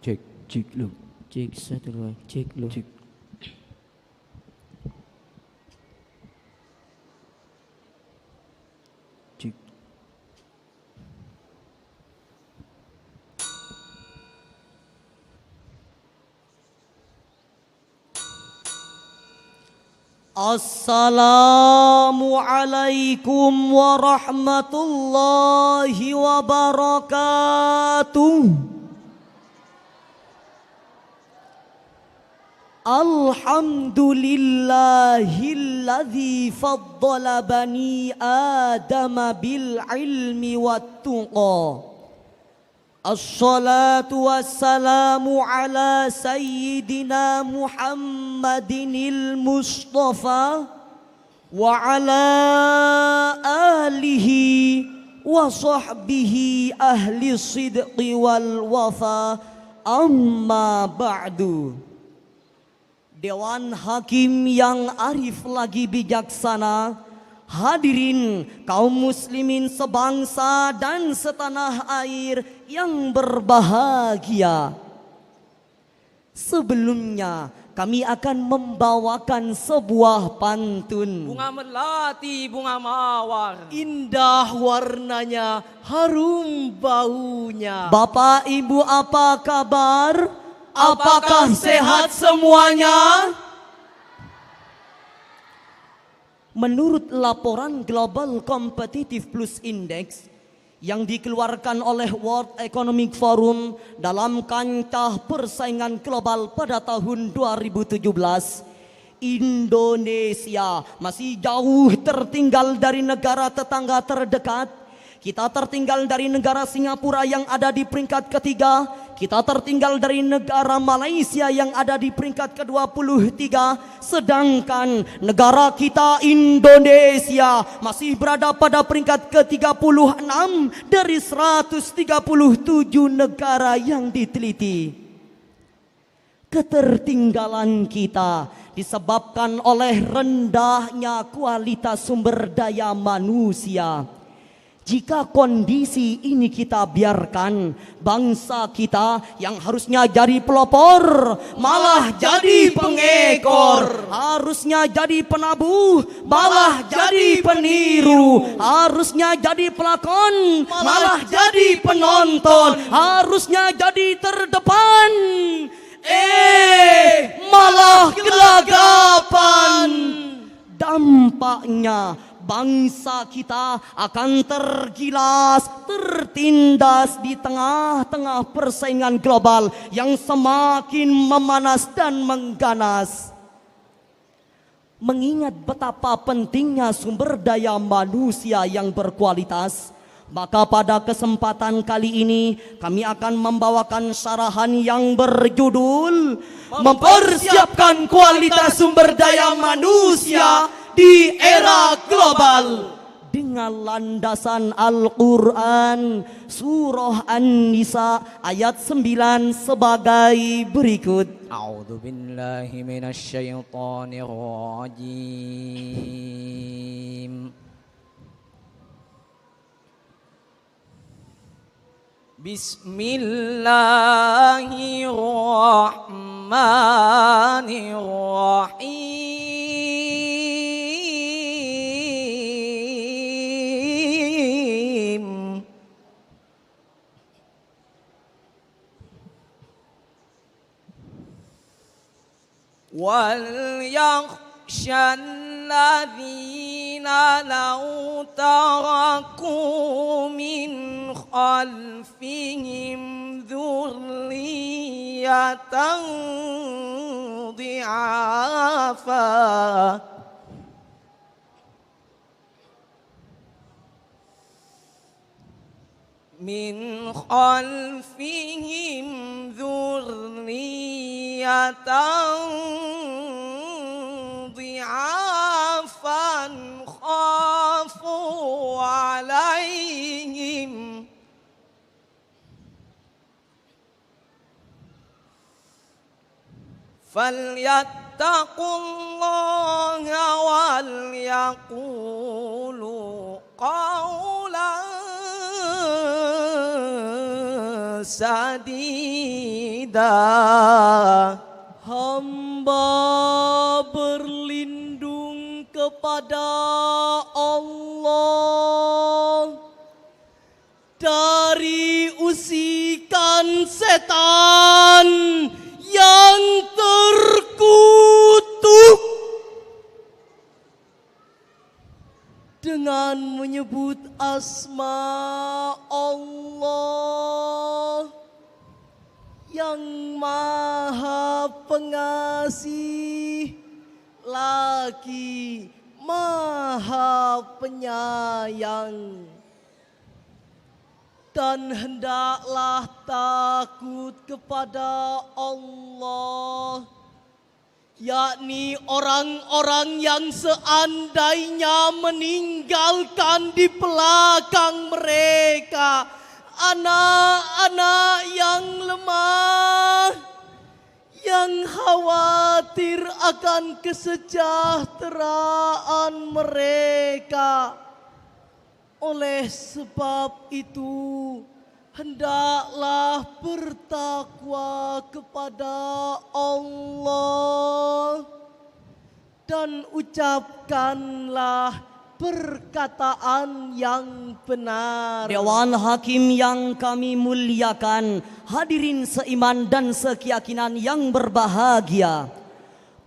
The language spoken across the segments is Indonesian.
Cek, cek lu. Cek satu dua, cek lu. Cek. Cek. Assalamualaikum warahmatullahi wabarakatuh. Alhamdulillahilladzi faddala bani Adam bil ilmi wat tuqa. Assalatu wassalamu ala sayyidina Muhammadinil Mustafa wa ala alihi wa sahbihi ahli sidqi wal wafa, amma ba'du. Dewan Hakim yang arif lagi bijaksana, hadirin kaum muslimin sebangsa dan setanah air yang berbahagia. Sebelumnya kami akan membawakan sebuah pantun. Bunga melati, bunga mawar, Indah warnanya, harum baunya. Bapak Ibu apa kabar? Apakah sehat semuanya? Menurut laporan Global Competitive Plus Index yang dikeluarkan oleh World Economic Forum dalam kancah persaingan global pada tahun 2017, Indonesia masih jauh tertinggal dari negara tetangga terdekat. Kita tertinggal dari negara Singapura yang ada di peringkat ketiga. Kita tertinggal dari negara Malaysia yang ada di peringkat ke-23. Sedangkan negara kita Indonesia masih berada pada peringkat ke-36 dari 137 negara yang diteliti. Ketertinggalan kita disebabkan oleh rendahnya kualitas sumber daya manusia. Jika kondisi ini kita biarkan, bangsa kita yang harusnya jadi pelopor malah jadi pengekor. Harusnya jadi penabuh malah jadi peniru. Harusnya jadi pelakon malah jadi penonton. Harusnya jadi terdepan, malah gelagapan. Dampaknya bangsa kita akan tergilas, tertindas di tengah-tengah persaingan global yang semakin memanas dan mengganas. Mengingat betapa pentingnya sumber daya manusia yang berkualitas, maka pada kesempatan kali ini kami akan membawakan syarahan yang berjudul Mempersiapkan Kualitas Sumber Daya Manusia di Era Global, dengan landasan Al-Quran Surah An-Nisa ayat 9 sebagai berikut. A'udzu billahi minasyaitonir rajim. Bismillahirrahmanirrahim. Wal yakhshalladzina law taraku min khalfihim dzurriyyatan dhi'afa min khalfihim dzurriyyatan dhi'afan khafu 'alaihim falyattaqullaha wal yaqulu qawlan sadida. Hamba berlindung kepada Allah dari usikan setan yang terkutuk dengan menyebut asma Allah yang Maha Pengasih lagi Maha Penyayang. Dan hendaklah takut kepada Allah, yakni orang-orang yang seandainya meninggalkan di belakang mereka anak-anak yang lemah, yang khawatir akan kesejahteraan mereka. Oleh sebab itu, hendaklah bertakwa kepada Allah dan ucapkanlah perkataan yang benar. Dewan Hakim yang kami muliakan, hadirin seiman dan sekeyakinan yang berbahagia.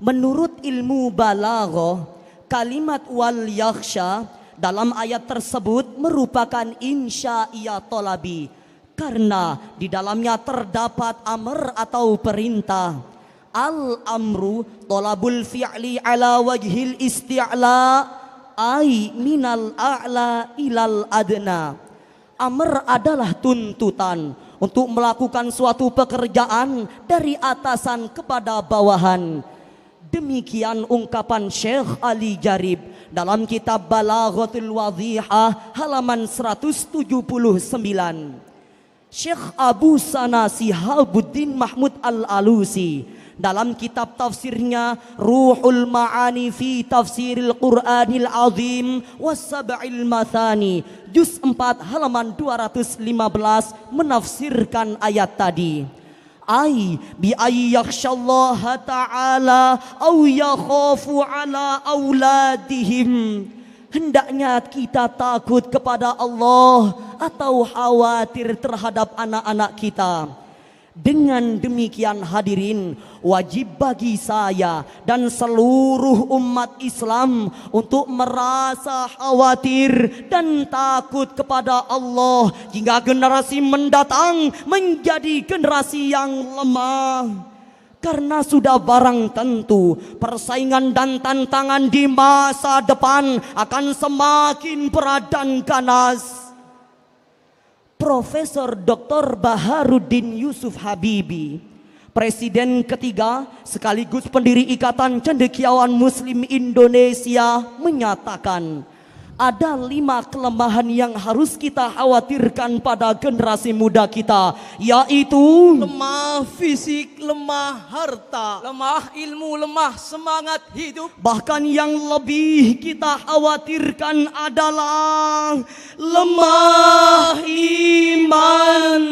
Menurut ilmu balaghah, kalimat wal yakhsha dalam ayat tersebut merupakan insya-iya tolabi, karena di dalamnya terdapat amr atau perintah. Al-amru tolabul fi'li ala wajhil isti'la ay minal a'la ilal adna. Amr adalah tuntutan untuk melakukan suatu pekerjaan dari atasan kepada bawahan. Demikian ungkapan Syekh Ali Jarib dalam kitab Balaghatul Wadhihah halaman 179. Syekh Abu Sana Sihabuddin Mahmud Al-Alusi dalam kitab tafsirnya Ruhul Ma'ani fi Tafsiril Qur'anil Azim was Sab'il Mathani juz 4 halaman 215 menafsirkan ayat tadi. Ai bi ayyakhshallaha ta'ala au yakhafu ala auladihim. Hendaknya kita takut kepada Allah atau khawatir terhadap anak-anak kita. Dengan demikian hadirin, wajib bagi saya dan seluruh umat Islam untuk merasa khawatir dan takut kepada Allah hingga generasi mendatang menjadi generasi yang lemah. Karena sudah barang tentu persaingan dan tantangan di masa depan akan semakin berat dan ganas. Profesor Dr. Baharuddin Yusuf Habibi, Presiden ketiga sekaligus pendiri Ikatan Cendekiawan Muslim Indonesia, menyatakan ada 5 kelemahan yang harus kita khawatirkan pada generasi muda kita, yaitu lemah fisik, lemah harta, lemah ilmu, lemah semangat hidup. Bahkan yang lebih kita khawatirkan adalah lemah iman.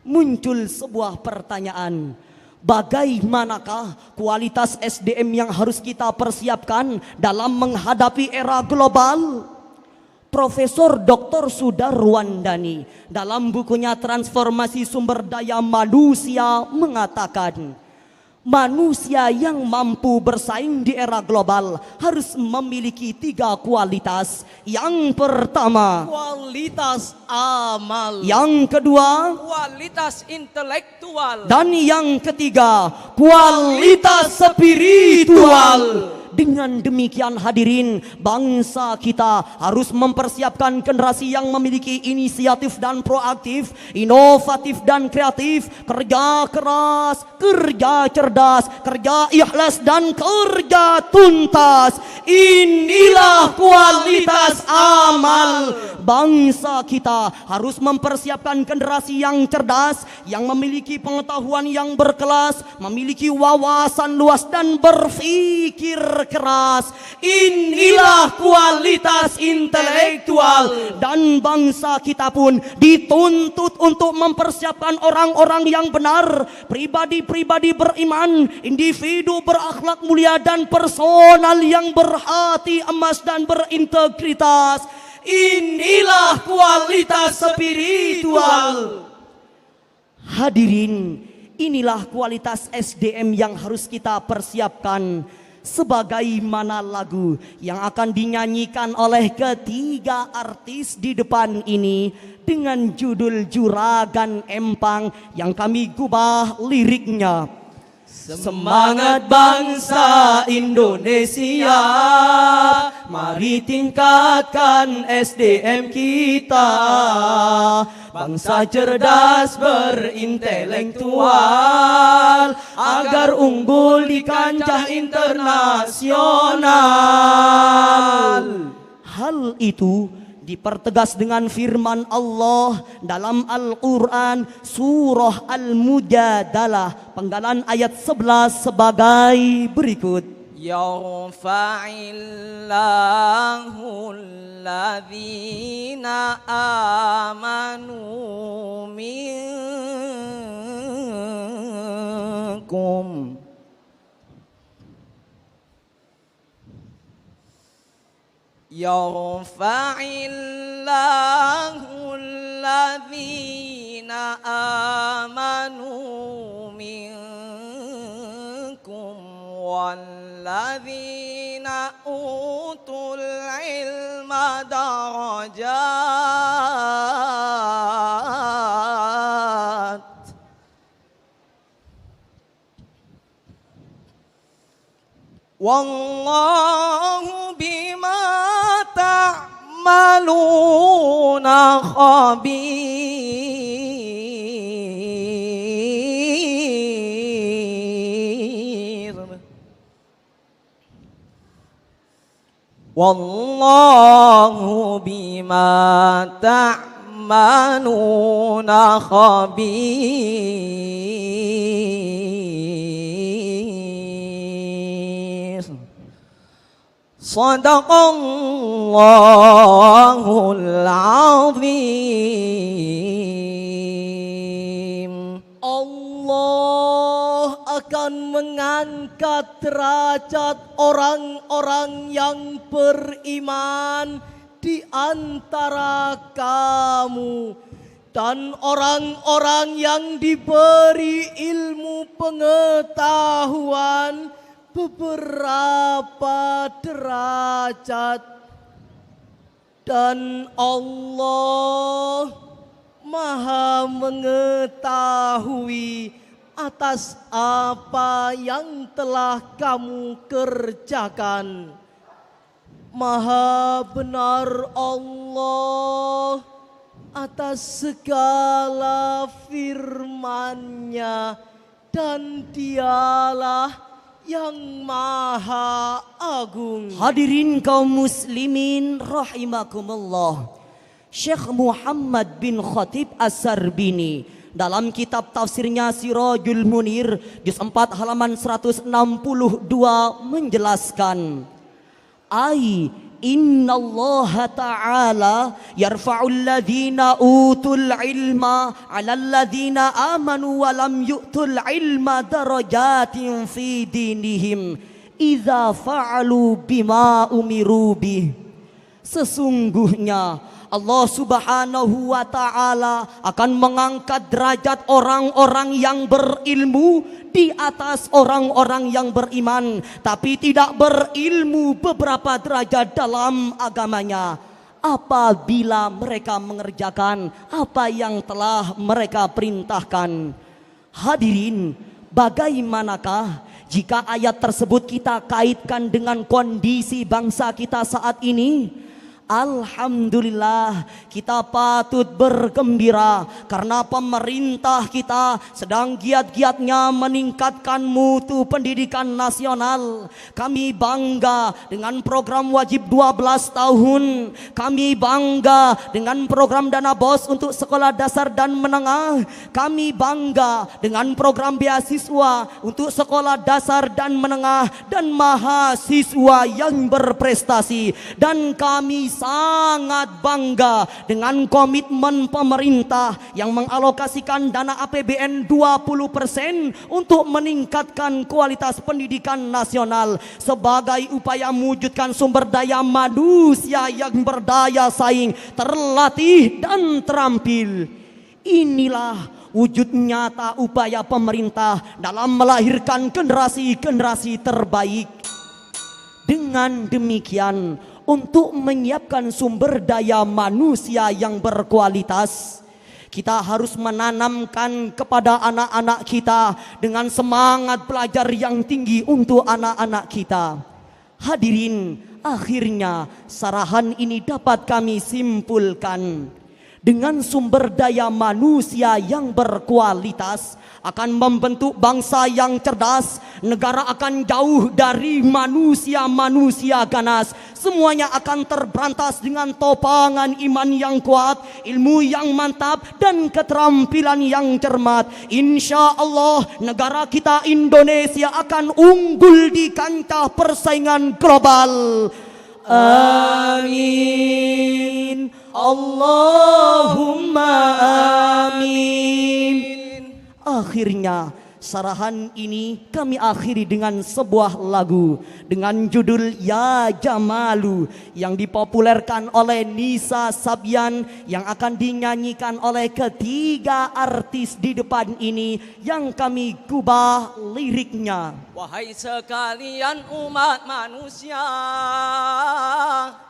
Muncul sebuah pertanyaan, bagaimanakah kualitas SDM yang harus kita persiapkan dalam menghadapi era global? Profesor Dr. Sudarwandani dalam bukunya Transformasi Sumber Daya Manusia mengatakan, manusia yang mampu bersaing di era global harus memiliki 3 kualitas. Yang pertama, Kualitas amal. yang kedua, Kualitas intelektual. dan yang ketiga, kualitas spiritual. Dengan demikian hadirin, bangsa kita harus mempersiapkan generasi yang memiliki inisiatif dan proaktif, inovatif dan kreatif, kerja keras, kerja cerdas, kerja ikhlas dan kerja tuntas. Inilah kualitas amal. Bangsa kita harus mempersiapkan generasi yang cerdas, yang memiliki pengetahuan yang berkelas, memiliki wawasan luas dan berpikir keras. Inilah kualitas intelektual. Dan bangsa kita pun dituntut untuk mempersiapkan orang-orang yang benar, pribadi-pribadi beriman, individu berakhlak mulia dan personal yang berhati emas dan berintegritas. Inilah kualitas spiritual. Hadirin, inilah kualitas SDM yang harus kita persiapkan. Sebagaimana lagu yang akan dinyanyikan oleh ketiga artis di depan ini dengan judul Juragan Empang yang kami gubah liriknya. Semangat bangsa Indonesia, mari tingkatkan SDM kita. Bangsa cerdas berintelektual agar unggul di kancah internasional. Hal itu dipertegas dengan firman Allah dalam Al-Quran surah Al-Mujadalah penggalan ayat 11 sebagai berikut. Yarfa'illahu alladhina amanu minkum Yarfa'illahu alladhina amanu minkum walladzina utul ilma darajat. Wallahu bima ta'maluna khabir. Wallahu bima ta'maluna khabir. Sadaqallahul azim. Allah akan mengangkat derajat orang-orang yang beriman di antara kamu dan orang-orang yang diberi ilmu pengetahuan beberapa derajat. Dan Allah Maha mengetahui atas apa yang telah kamu kerjakan. Maha benar Allah atas segala firman-Nya dan Dialah yang Maha Agung. Hadirin kaum muslimin rahimakumullah. Syekh Muhammad bin Khatib As-Sarbini dalam kitab tafsirnya Sirajul Munir juz 4 halaman 162 menjelaskan, Inna Allah Ta'ala yarfa'ul ladhina utul ilma 'alal ladhina amanu wa lam yu'tul ilma darajatin fi dinihim idza fa'alu bima umiru bih. Sesungguhnya Allah Subhanahu wa Ta'ala akan mengangkat derajat orang-orang yang berilmu di atas orang-orang yang beriman, tapi tidak berilmu beberapa derajat dalam agamanya, apabila mereka mengerjakan apa yang telah mereka perintahkan. Hadirin, bagaimanakah jika ayat tersebut kita kaitkan dengan kondisi bangsa kita saat ini? Alhamdulillah, kita patut bergembira karena pemerintah kita sedang giat-giatnya meningkatkan mutu pendidikan nasional. Kami bangga dengan program wajib 12 tahun. Kami bangga dengan program dana BOS untuk sekolah dasar dan menengah. Kami bangga dengan program beasiswa untuk sekolah dasar dan menengah dan mahasiswa yang berprestasi. Dan kami sangat bangga dengan komitmen pemerintah yang mengalokasikan dana APBN 20% untuk meningkatkan kualitas pendidikan nasional sebagai upaya mewujudkan sumber daya manusia yang berdaya saing, terlatih dan terampil. Inilah wujud nyata upaya pemerintah dalam melahirkan generasi-generasi terbaik. Dengan demikian, untuk menyiapkan sumber daya manusia yang berkualitas, kita harus menanamkan kepada anak-anak kita dengan semangat belajar yang tinggi untuk anak-anak kita. Hadirin, akhirnya sarahan ini dapat kami simpulkan. Dengan sumber daya manusia yang berkualitas akan membentuk bangsa yang cerdas. Negara akan jauh dari manusia-manusia ganas. Semuanya akan terberantas dengan topangan iman yang kuat, ilmu yang mantap, dan keterampilan yang cermat. Insya Allah negara kita Indonesia akan unggul di kancah persaingan global. Amin. Allahumma amin. Akhirnya sarahan ini kami akhiri dengan sebuah lagu dengan judul Ya Jamalu yang dipopulerkan oleh Nisa Sabian, yang akan dinyanyikan oleh ketiga artis di depan ini yang kami gubah liriknya. Wahai sekalian umat manusia,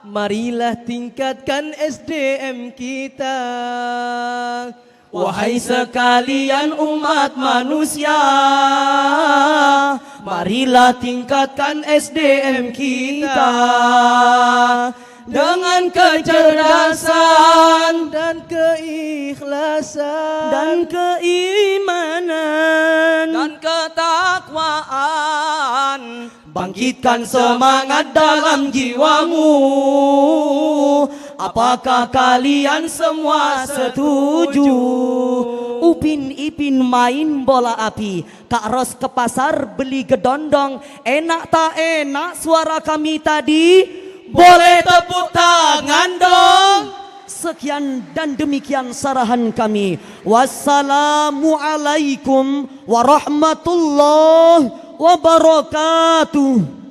marilah tingkatkan SDM kita. Wahai sekalian umat manusia, marilah tingkatkan SDM kita. Dengan kecerdasan dan keikhlasan Dan keimanan dan ketakwaan, bangkitkan semangat dalam jiwamu. Apakah kalian semua setuju? Upin Ipin main bola api, Kak Ros ke pasar beli gedondong. Enak tak enak suara kami tadi? boleh tepuk tangan dong. Sekian dan demikian sarahan kami. Wassalamualaikum warahmatullahi wabarakatuh.